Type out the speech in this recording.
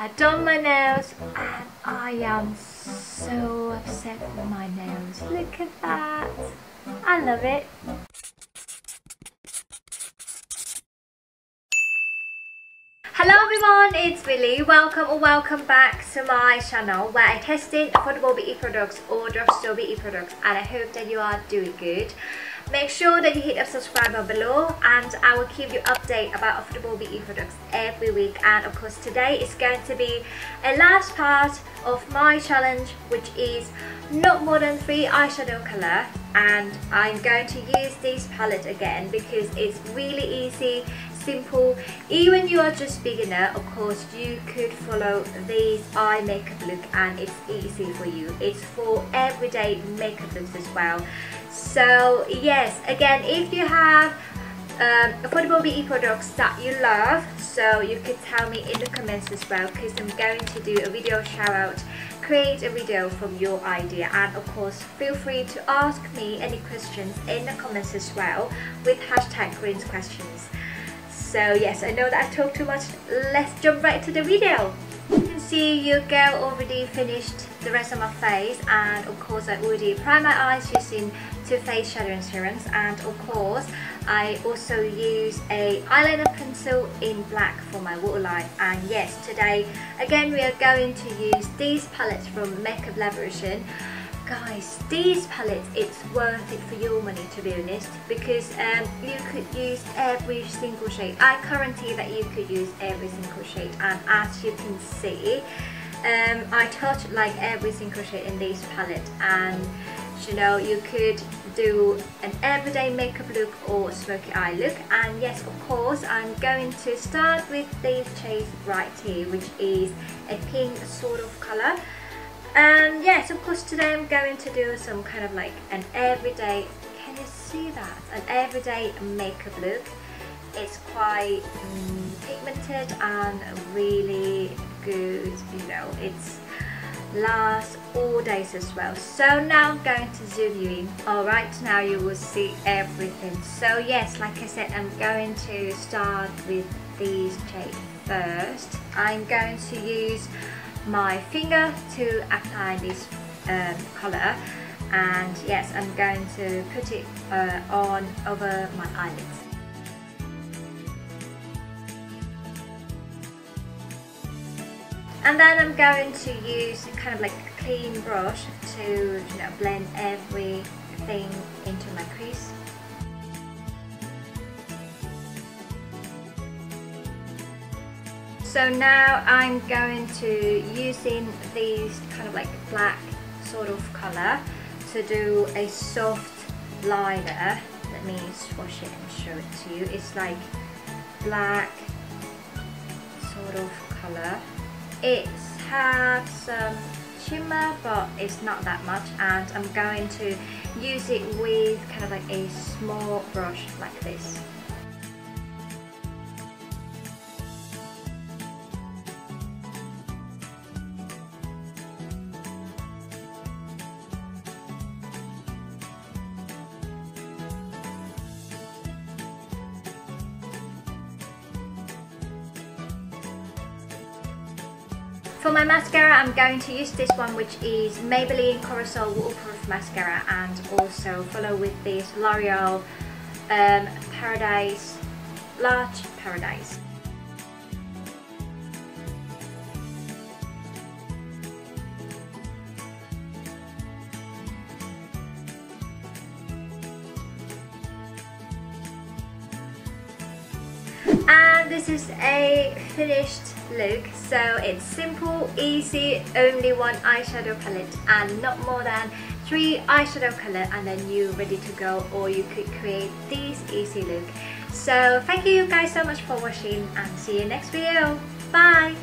I've done my nails and I am so upset with my nails. Look at that. I love it. Hello everyone, it's Willy. Welcome or welcome back to my channel where I testing affordable beauty products or drugstore beauty products, and I hope that you are doing good. Make sure that you hit the subscribe button below, and I will keep you update about affordable beauty products every week. And of course today is going to be a last part of my challenge, which is not more than 3 eyeshadow color, and I'm going to use this palette again because it's really easy, simple. Even you are just beginner, of course you could follow this eye makeup look and it's easy for you. It's for everyday makeup looks as well. So yes, again, if you have affordable beauty products that you love, so you could tell me in the comments as well, because I'm going to do a video shout out, create a video from your idea. And of course feel free to ask me any questions in the comments as well with hashtag Green's questions. So yes, I know that I talked too much. Let's jump right to the video. You can see your girl already finished the rest of my face, and of course I already primed my eyes using Too Faced Shadow and Serums, and of course I also use a eyeliner pencil in black for my waterline. And yes, today again we are going to use these palettes from Makeup Liberation. Guys, these palettes, it's worth it for your money, to be honest, because you could use every single shade. I guarantee that you could use every single shade, and as you can see, I touched like every single shade in this palette, and you know, you could do an everyday makeup look or smoky eye look. And yes, of course I'm going to start with this shade right here, which is a pink sort of color. And yes, of course today I'm going to do some kind of like an everyday, can you see that? An everyday makeup look. It's quite pigmented and really good, you know, it's lasts all days as well. So now I'm going to zoom you in. Alright, now you will see everything. So yes, like I said, I'm going to start with these shades first. I'm going to use my finger to apply this color, and yes, I'm going to put it on over my eyelids. And then I'm going to use kind of like a clean brush to, you know, blend everything into my crease. So now I'm going to using these kind of like black sort of color to do a soft liner. Let me swatch it and show it to you. It's like black sort of color. It has some shimmer, but it's not that much, and I'm going to use it with kind of like a small brush like this. For my mascara, I'm going to use this one, which is Maybelline Cortisol Waterproof Mascara, and also follow with this L'Oreal Paradise, Large Paradise. And this is a finished look. So it's simple, easy, only one eyeshadow palette and not more than 3 eyeshadow color, and then you're ready to go, or you could create this easy look. So thank you guys so much for watching, and see you next video. Bye!